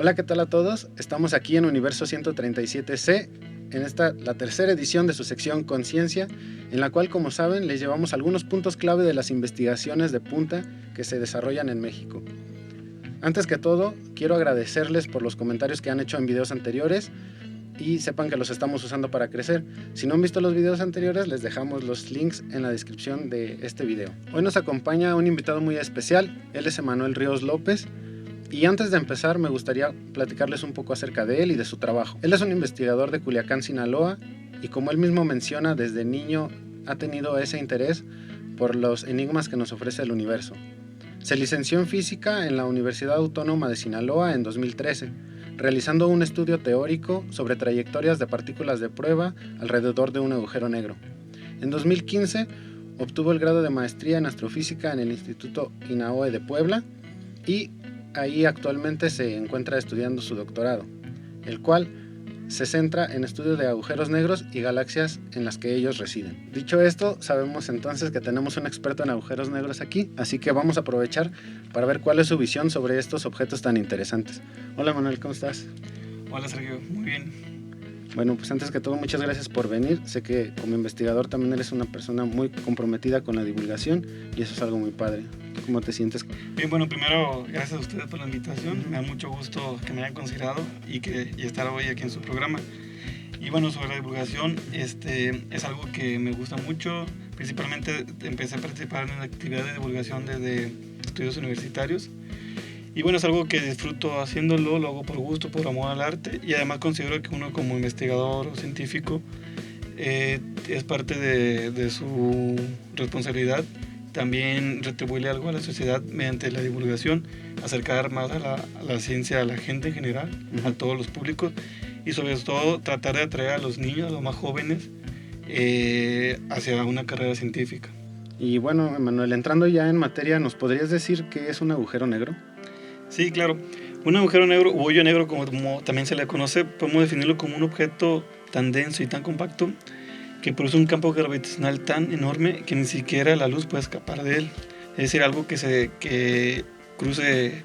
Hola, ¿qué tal a todos? Estamos aquí en Universo 137C, en la tercera edición de su sección Conciencia, en la cual, como saben, les llevamos algunos puntos clave de las investigaciones de punta que se desarrollan en México. Antes que todo, quiero agradecerles por los comentarios que han hecho en videos anteriores y sepan que los estamos usando para crecer. Si no han visto los videos anteriores, les dejamos los links en la descripción de este video. Hoy nos acompaña un invitado muy especial, él es Emanuel Ríos López. Y antes de empezar, me gustaría platicarles un poco acerca de él y de su trabajo. Él es un investigador de Culiacán, Sinaloa, y como él mismo menciona, desde niño ha tenido ese interés por los enigmas que nos ofrece el universo. Se licenció en física en la Universidad Autónoma de Sinaloa en 2013, realizando un estudio teórico sobre trayectorias de partículas de prueba alrededor de un agujero negro. En 2015 obtuvo el grado de maestría en astrofísica en el Instituto INAOE de Puebla y ahí actualmente se encuentra estudiando su doctorado, el cual se centra en estudios de agujeros negros y galaxias en las que ellos residen. Dicho esto, sabemos entonces que tenemos un experto en agujeros negros aquí, así que vamos a aprovechar para ver cuál es su visión sobre estos objetos tan interesantes. Hola Manuel, ¿cómo estás? Hola Sergio, muy bien. Bueno, pues antes que todo, muchas gracias por venir. Sé que como investigador también eres una persona muy comprometida con la divulgación y eso es algo muy padre. ¿Cómo te sientes? Bien, bueno, primero, gracias a ustedes por la invitación. Me da mucho gusto que me hayan considerado y estar hoy aquí en su programa. Y bueno, sobre la divulgación, es algo que me gusta mucho. Principalmente empecé a participar en la actividad de divulgación desde estudios universitarios. Y bueno, es algo que disfruto haciéndolo, lo hago por gusto, por amor al arte. Y además considero que uno como investigador o científico es parte de su responsabilidad también retribuirle algo a la sociedad mediante la divulgación, acercar más a la ciencia a la gente en general, a todos los públicos, y sobre todo tratar de atraer a los niños, a los más jóvenes, hacia una carrera científica. Y bueno, Manuel, entrando ya en materia, ¿nos podrías decir qué es un agujero negro? Sí, claro. Un agujero negro, o hoyo negro como también se le conoce, podemos definirlo como un objeto tan denso y tan compacto que produce un campo gravitacional tan enorme que ni siquiera la luz puede escapar de él. Es decir, algo que cruce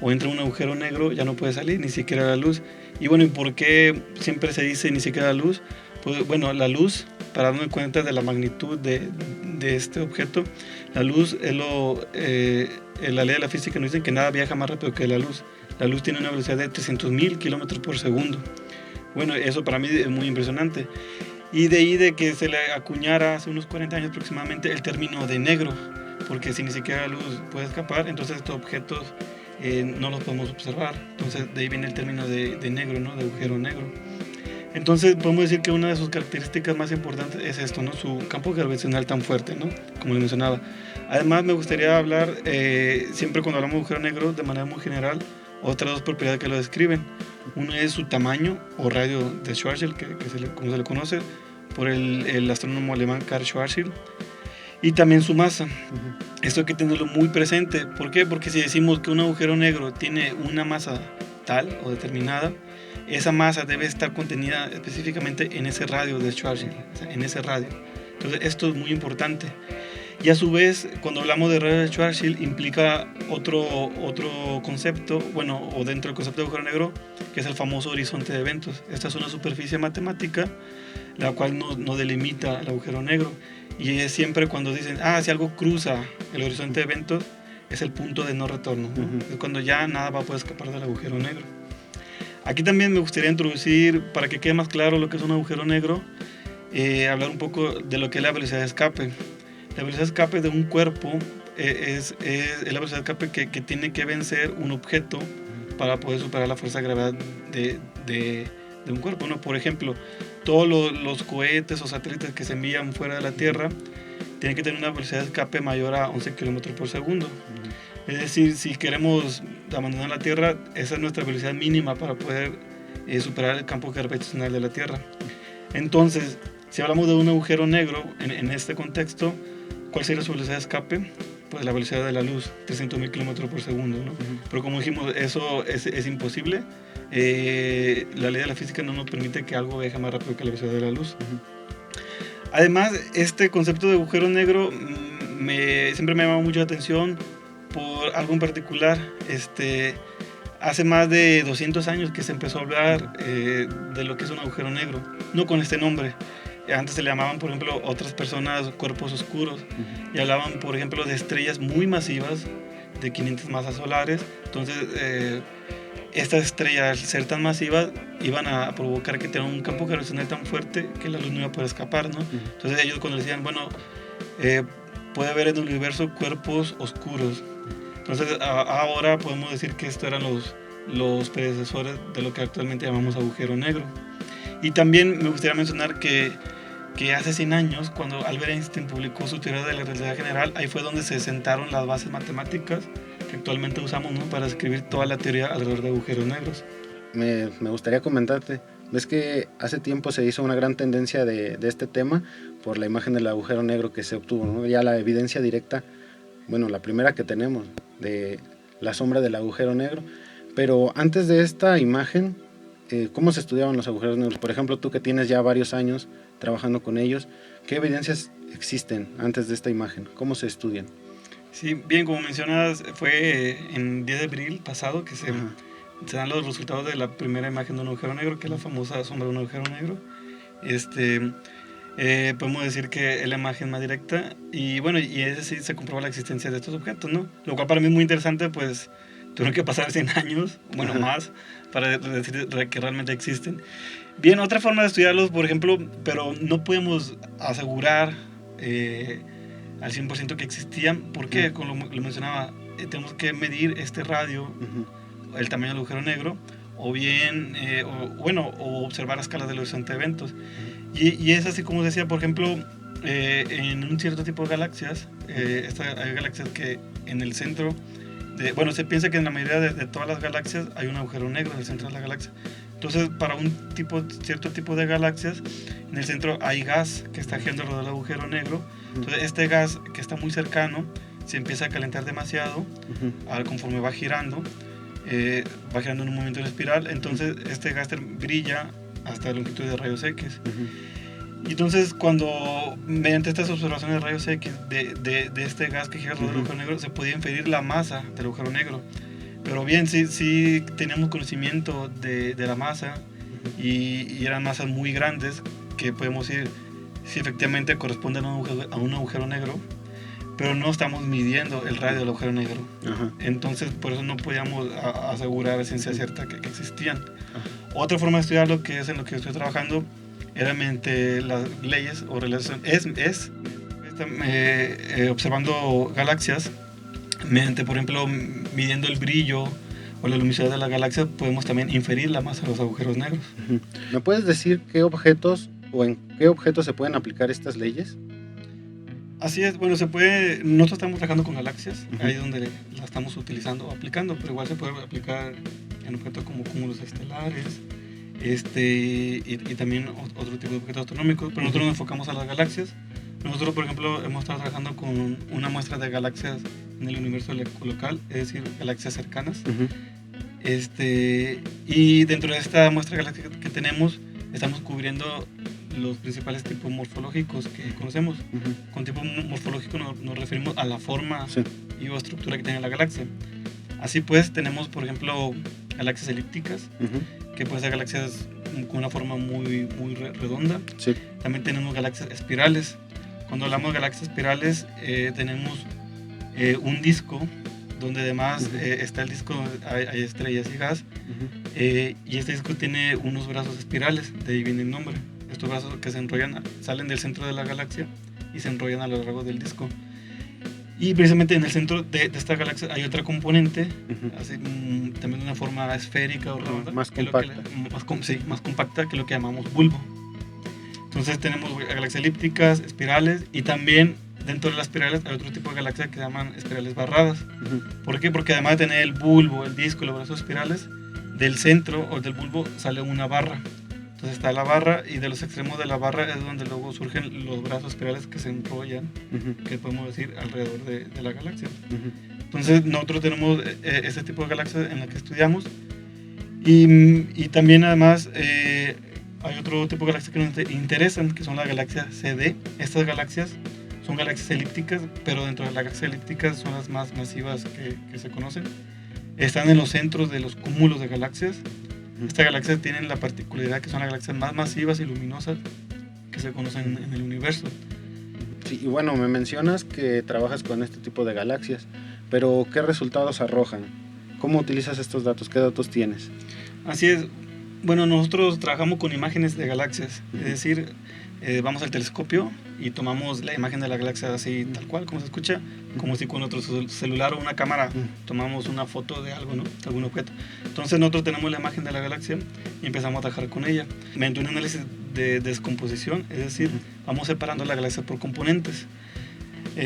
o entre un agujero negro ya no puede salir, ni siquiera la luz. Y bueno, ¿y por qué siempre se dice ni siquiera la luz? Pues bueno, la luz, para darnos cuenta de la magnitud de este objeto, la luz es la ley de la física nos dice que nada viaja más rápido que la luz. La luz tiene una velocidad de 300.000 kilómetros por segundo. Bueno, eso para mí es muy impresionante. Y de ahí de que se le acuñara hace unos 40 años aproximadamente el término de negro, porque si ni siquiera la luz puede escapar, entonces estos objetos no los podemos observar. Entonces de ahí viene el término de negro, ¿no? De agujero negro. Entonces podemos decir que una de sus características más importantes es esto, ¿no? Su campo gravitacional tan fuerte, ¿no? Como le mencionaba. Además me gustaría hablar, siempre cuando hablamos de agujero negro, de manera muy general, otras dos propiedades que lo describen. Uno es su tamaño o radio de Schwarzschild, como se le conoce por el astrónomo alemán Karl Schwarzschild, y también su masa. Esto hay que tenerlo muy presente. ¿Por qué? Porque si decimos que un agujero negro tiene una masa tal o determinada, esa masa debe estar contenida específicamente en ese radio de Schwarzschild, o sea, en ese radio. Entonces esto es muy importante. Y a su vez, cuando hablamos de radio de Schwarzschild, implica otro concepto, bueno, o dentro del concepto de agujero negro, que es el famoso horizonte de eventos. Esta es una superficie matemática, la cual no delimita el agujero negro. Y es siempre cuando dicen, si algo cruza el horizonte de eventos, es el punto de no retorno, ¿no? Es cuando ya nada va a poder escapar del agujero negro. Aquí también me gustaría introducir, para que quede más claro lo que es un agujero negro, hablar un poco de lo que es la velocidad de escape. La velocidad de escape de un cuerpo es la velocidad de escape que tiene que vencer un objeto para poder superar la fuerza de gravedad de un cuerpo, ¿no? Por ejemplo, todos los cohetes o satélites que se envían fuera de la Tierra tienen que tener una velocidad de escape mayor a 11 kilómetros por segundo. Es decir, si queremos abandonar la Tierra, esa es nuestra velocidad mínima para poder superar el campo gravitacional de la Tierra. Entonces, si hablamos de un agujero negro en este contexto, ¿cuál sería su velocidad de escape? Pues la velocidad de la luz, 300.000 kilómetros por segundo, ¿no? Pero como dijimos, eso es imposible. La ley de la física no nos permite que algo viaje más rápido que la velocidad de la luz. Además, este concepto de agujero negro siempre me ha llamado mucho la atención por algo en particular. hace más de 200 años que se empezó a hablar de lo que es un agujero negro, no con este nombre. Antes se le llamaban, por ejemplo, otras personas cuerpos oscuros, y hablaban, por ejemplo, de estrellas muy masivas, de 500 masas solares. Entonces, estas estrellas, al ser tan masivas, iban a provocar que tengan un campo gravitacional tan fuerte que la luz no iba a poder escapar, ¿no? Entonces ellos cuando decían, bueno, puede haber en el universo cuerpos oscuros. Entonces ahora podemos decir que estos eran los predecesores de lo que actualmente llamamos agujero negro. Y también me gustaría mencionar que hace 100 años, cuando Albert Einstein publicó su teoría de la relatividad general, ahí fue donde se sentaron las bases matemáticas que actualmente usamos, ¿no?, para escribir toda la teoría alrededor de agujeros negros. Me gustaría comentarte, ves que hace tiempo se hizo una gran tendencia de este tema por la imagen del agujero negro que se obtuvo, ¿no? Ya la evidencia directa, bueno, la primera que tenemos de la sombra del agujero negro, pero antes de esta imagen, ¿cómo se estudiaban los agujeros negros? Por ejemplo, tú que tienes ya varios años trabajando con ellos, ¿qué evidencias existen antes de esta imagen? ¿Cómo se estudian? Sí, bien, como mencionas, fue en 10 de abril pasado que se dan los resultados de la primera imagen de un agujero negro, que es la famosa sombra de un agujero negro. Podemos decir que es la imagen más directa, y bueno, y ese sí se comprueba la existencia de estos objetos, ¿no? Lo cual para mí es muy interesante, pues tuvieron que pasar 100 años, bueno, más, para decir que realmente existen. Bien, otra forma de estudiarlos, por ejemplo, pero no podemos asegurar al 100% que existían. ¿Por qué? Como lo mencionaba, tenemos que medir este radio, el tamaño del agujero negro, o bien, o observar a escala del horizonte de eventos. Y es así como decía, por ejemplo, en un cierto tipo de galaxias, hay galaxias que en el centro, se piensa que en la mayoría de todas las galaxias hay un agujero negro en el centro de la galaxia. Entonces, para cierto tipo de galaxias, en el centro hay gas que está girando alrededor del agujero negro. Entonces, este gas que está muy cercano se empieza a calentar demasiado conforme va girando en un movimiento en espiral. Entonces, este gas brilla hasta la longitud de rayos X. Y entonces, cuando mediante estas observaciones de rayos X de este gas que gira alrededor del agujero negro, se podía inferir la masa del agujero negro. Pero bien, sí teníamos conocimiento de la masa, y eran masas muy grandes que podemos decir si efectivamente corresponden a un agujero negro, pero no estamos midiendo el radio del agujero negro. Entonces, por eso no podíamos asegurar a ciencia cierta que existían. Otra forma de estudiarlo, que es en lo que estoy trabajando, era mediante las leyes o relaciones, observando galaxias. Mediante, por ejemplo, midiendo el brillo o la luminosidad de la galaxia, podemos también inferir la masa de los agujeros negros. ¿Me puedes decir qué objetos o en qué objetos se pueden aplicar estas leyes? Así es, bueno, nosotros estamos trabajando con galaxias, ahí es donde la estamos utilizando o aplicando, pero igual se puede aplicar en objetos como cúmulos estelares, y también otro tipo de objetos astronómicos, pero nosotros nos enfocamos a las galaxias. Nosotros, por ejemplo, hemos estado trabajando con una muestra de galaxias en el universo local, es decir, galaxias cercanas. Y dentro de esta muestra de galaxias que tenemos, estamos cubriendo los principales tipos morfológicos que conocemos. Con tipo morfológico nos referimos a la forma y o estructura que tiene la galaxia. Así pues, tenemos, por ejemplo, galaxias elípticas, que pueden ser galaxias con una forma muy, muy redonda. También tenemos galaxias espirales. Cuando hablamos de galaxias espirales, tenemos un disco donde además está el disco donde hay estrellas y gas, y este disco tiene unos brazos espirales, de ahí viene el nombre. Estos brazos que se enrollan, salen del centro de la galaxia y se enrollan a lo largo del disco. Y precisamente en el centro de esta galaxia hay otra componente, así, también de una forma esférica o redonda, más compacta. Más compacta, que lo que llamamos bulbo. Entonces tenemos galaxias elípticas, espirales, y también dentro de las espirales hay otro tipo de galaxias que se llaman espirales barradas. ¿Por qué? Porque además de tener el bulbo, el disco y los brazos espirales, del centro o del bulbo sale una barra. Entonces está la barra, y de los extremos de la barra es donde luego surgen los brazos espirales que se enrollan, que podemos decir alrededor de la galaxia. Entonces nosotros tenemos este tipo de galaxias en la que estudiamos, y también además hay otro tipo de galaxias que nos interesan, que son las galaxias CD. Estas galaxias son galaxias elípticas, pero dentro de las galaxias elípticas son las más masivas que se conocen. están en los centros de los cúmulos de galaxias. Estas galaxias tienen la particularidad que son las galaxias más masivas y luminosas que se conocen en el universo. Sí, y bueno, me mencionas que trabajas con este tipo de galaxias, pero ¿qué resultados arrojan? ¿Cómo utilizas estos datos? ¿Qué datos tienes? Así es. Bueno, nosotros trabajamos con imágenes de galaxias, es decir, vamos al telescopio y tomamos la imagen de la galaxia así tal cual, como se escucha, como si con nuestro celular o una cámara tomamos una foto de algo, ¿no? De algún objeto. Entonces nosotros tenemos la imagen de la galaxia y empezamos a trabajar con ella mediante un análisis de descomposición, es decir, vamos separando la galaxia por componentes.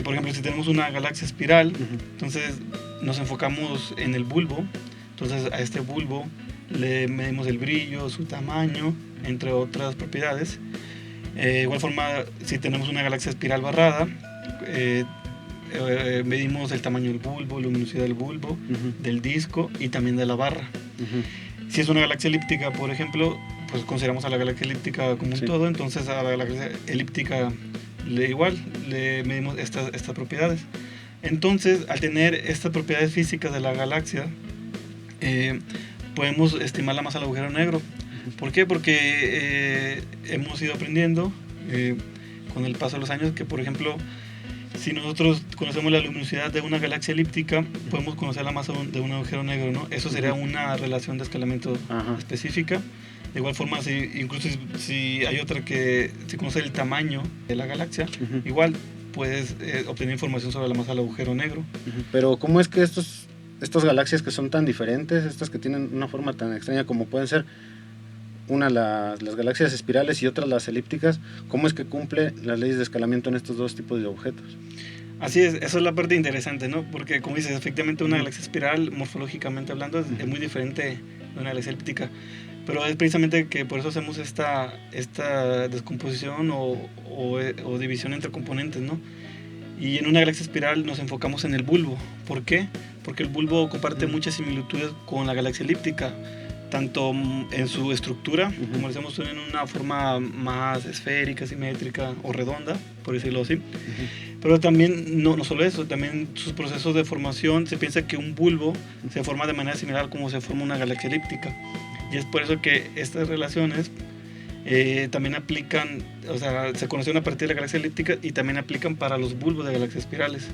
Por ejemplo, si tenemos una galaxia espiral, entonces nos enfocamos en el bulbo, entonces a este bulbo le medimos el brillo, su tamaño, entre otras propiedades. De igual forma, si tenemos una galaxia espiral barrada, medimos el tamaño del bulbo, luminosidad del bulbo, del disco y también de la barra. Si es una galaxia elíptica, por ejemplo, pues consideramos a la galaxia elíptica como un todo, entonces a la galaxia elíptica le medimos estas propiedades. Entonces, al tener estas propiedades físicas de la galaxia, podemos estimar la masa del agujero negro. ¿Por qué? Porque hemos ido aprendiendo con el paso de los años que, por ejemplo, si nosotros conocemos la luminosidad de una galaxia elíptica, podemos conocer la masa de un agujero negro, ¿no? Eso sería una relación de escalamiento específica. De igual forma, incluso si hay otra que si conoce el tamaño de la galaxia, igual puedes obtener información sobre la masa del agujero negro. Pero ¿cómo es que estas galaxias que son tan diferentes, estas que tienen una forma tan extraña como pueden ser una las galaxias espirales y otras las elípticas, cómo es que cumple las leyes de escalamiento en estos dos tipos de objetos? Así es, eso es la parte interesante, ¿no? Porque como dices, efectivamente una galaxia espiral, morfológicamente hablando, es muy diferente de una galaxia elíptica. Pero es precisamente que por eso hacemos esta descomposición o división entre componentes, ¿no? Y en una galaxia espiral nos enfocamos en el bulbo. ¿Por qué? Porque el bulbo comparte muchas similitudes con la galaxia elíptica, tanto en su estructura, como decíamos, tienen una forma más esférica, simétrica o redonda, por decirlo así. Pero también, no solo eso, también sus procesos de formación, se piensa que un bulbo se forma de manera similar como se forma una galaxia elíptica. Y es por eso que estas relaciones también aplican, o sea, se conocieron a partir de la galaxia elíptica y también aplican para los bulbos de galaxias espirales.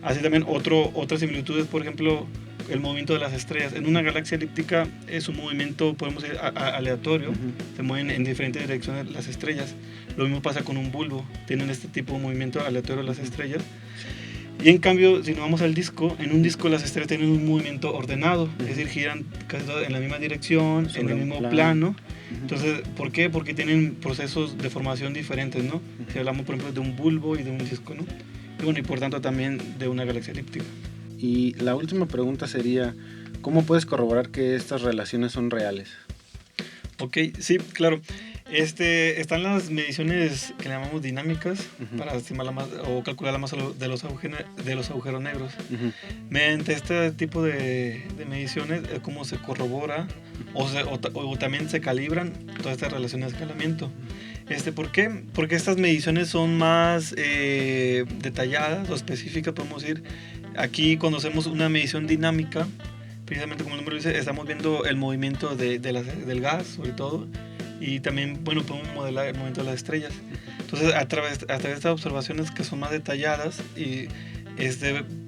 Así también otras similitudes, por ejemplo, el movimiento de las estrellas. En una galaxia elíptica es un movimiento, podemos decir, aleatorio, se mueven en diferentes direcciones las estrellas. Lo mismo pasa con un bulbo, tienen este tipo de movimiento aleatorio las estrellas. Y en cambio, si nos vamos al disco, en un disco las estrellas tienen un movimiento ordenado, es decir, giran casi todas en la misma dirección, en el mismo plano. Entonces, ¿por qué? Porque tienen procesos de formación diferentes, ¿no? Si hablamos, por ejemplo, de un bulbo y de un disco, ¿no? Y bueno, y por tanto también de una galaxia elíptica. Y la última pregunta sería, ¿cómo puedes corroborar que estas relaciones son reales? Ok, sí, claro. Están las mediciones que llamamos dinámicas para estimar la masa o calcular la masa de los agujeros negros. Mediante este tipo de mediciones es como se corrobora o también se calibran todas estas relaciones de escalamiento. ¿Por qué? Porque estas mediciones son más detalladas o específicas, podemos decir. Aquí cuando hacemos una medición dinámica, precisamente como el nombre dice, estamos viendo el movimiento del gas, sobre todo, y también, bueno, podemos modelar el movimiento de las estrellas. Entonces, a través de estas observaciones que son más detalladas, y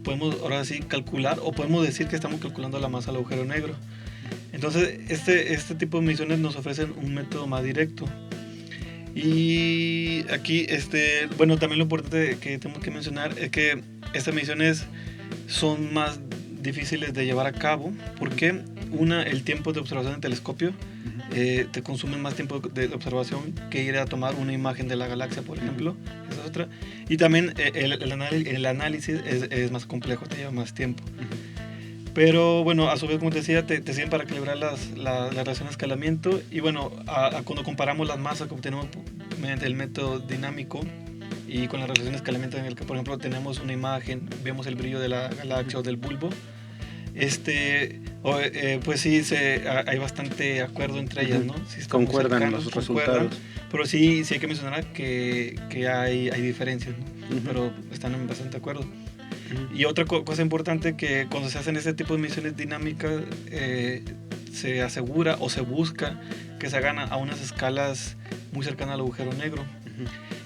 podemos ahora sí calcular, o podemos decir que estamos calculando la masa del agujero negro. Entonces, este tipo de mediciones nos ofrecen un método más directo. Y aquí, bueno, también lo importante que tengo que mencionar es que estas mediciones son más difíciles de llevar a cabo porque el tiempo de observación en telescopio te consume más tiempo de observación que ir a tomar una imagen de la galaxia, por ejemplo. Esa es otra. Y también el análisis es más complejo, te lleva más tiempo. Pero bueno, a su vez, como te decía, te sirven para calibrar las relaciones de escalamiento. Y bueno, cuando comparamos las masas que obtenemos mediante el método dinámico y con la relación de escalamiento en el que, por ejemplo, tenemos una imagen, vemos el brillo de la galaxia o del bulbo, pues sí, hay bastante acuerdo entre ellas, ¿no? Sí, concuerdan los resultados. Pero sí hay que mencionar que hay diferencias, ¿no? Pero están en bastante acuerdo. Y otra cosa importante, que cuando se hacen este tipo de mediciones dinámicas, se asegura o se busca que se hagan a unas escalas muy cercanas al agujero negro,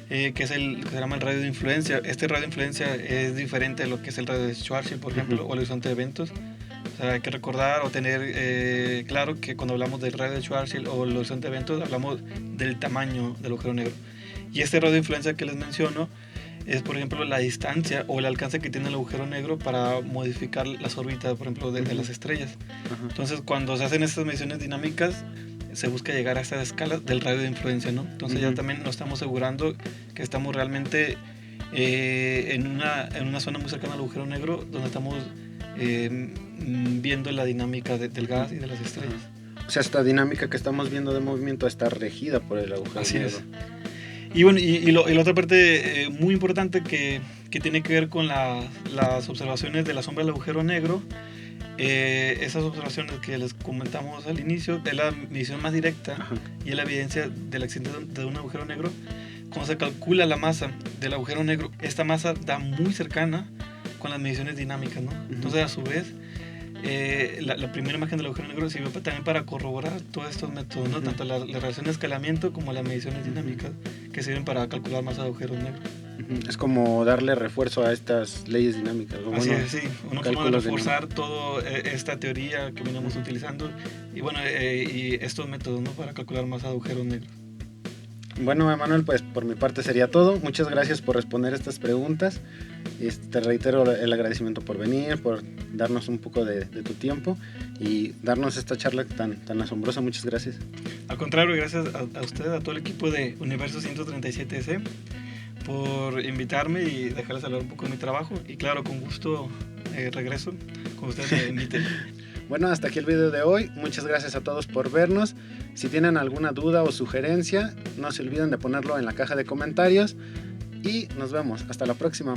que es que se llama el radio de influencia. Este radio de influencia es diferente de lo que es el radio de Schwarzschild, por ejemplo, o el horizonte de eventos. O sea, hay que recordar o tener claro que cuando hablamos del radio de Schwarzschild o el horizonte de eventos, hablamos del tamaño del agujero negro. Y este radio de influencia que les menciono es, por ejemplo, la distancia o el alcance que tiene el agujero negro para modificar las órbitas, por ejemplo, de las estrellas. Entonces, cuando se hacen estas mediciones dinámicas, se busca llegar a estas escalas del radio de influencia, ¿no? Entonces ya también nos estamos asegurando que estamos realmente en una zona muy cercana al agujero negro, donde estamos viendo la dinámica del gas y de las estrellas. O sea, esta dinámica que estamos viendo de movimiento está regida por el agujero Así negro. Es. Y bueno, y la otra parte muy importante que tiene que ver con las observaciones de la sombra del agujero negro, esas observaciones que les comentamos al inicio, es la medición más directa y es la evidencia del accidente de un agujero negro. Cuando se calcula la masa del agujero negro, esta masa da muy cercana con las mediciones dinámicas, ¿no? Entonces, a su vez, la primera imagen del agujero negro sirve también para corroborar todos estos métodos, ¿no? Tanto la relación de escalamiento como las mediciones dinámicas, que sirven para calcular masa de agujeros negros. Es como darle refuerzo a estas leyes dinámicas. Así es, sí. Uno puede reforzar toda esta teoría que venimos utilizando y bueno, y estos métodos, ¿no? Para calcular masa de agujeros negros. Bueno, Emanuel, pues por mi parte sería todo. Muchas gracias por responder estas preguntas. Te reitero el agradecimiento por venir, por darnos un poco de tu tiempo y darnos esta charla tan asombrosa. Muchas gracias. Al contrario, gracias a ustedes, a todo el equipo de Universo 137C por invitarme y dejarles hablar un poco de mi trabajo. Y claro, con gusto regreso cuando ustedes me inviten. Bueno, hasta aquí el video de hoy. Muchas gracias a todos por vernos. Si tienen alguna duda o sugerencia, no se olviden de ponerlo en la caja de comentarios. Y nos vemos. Hasta la próxima.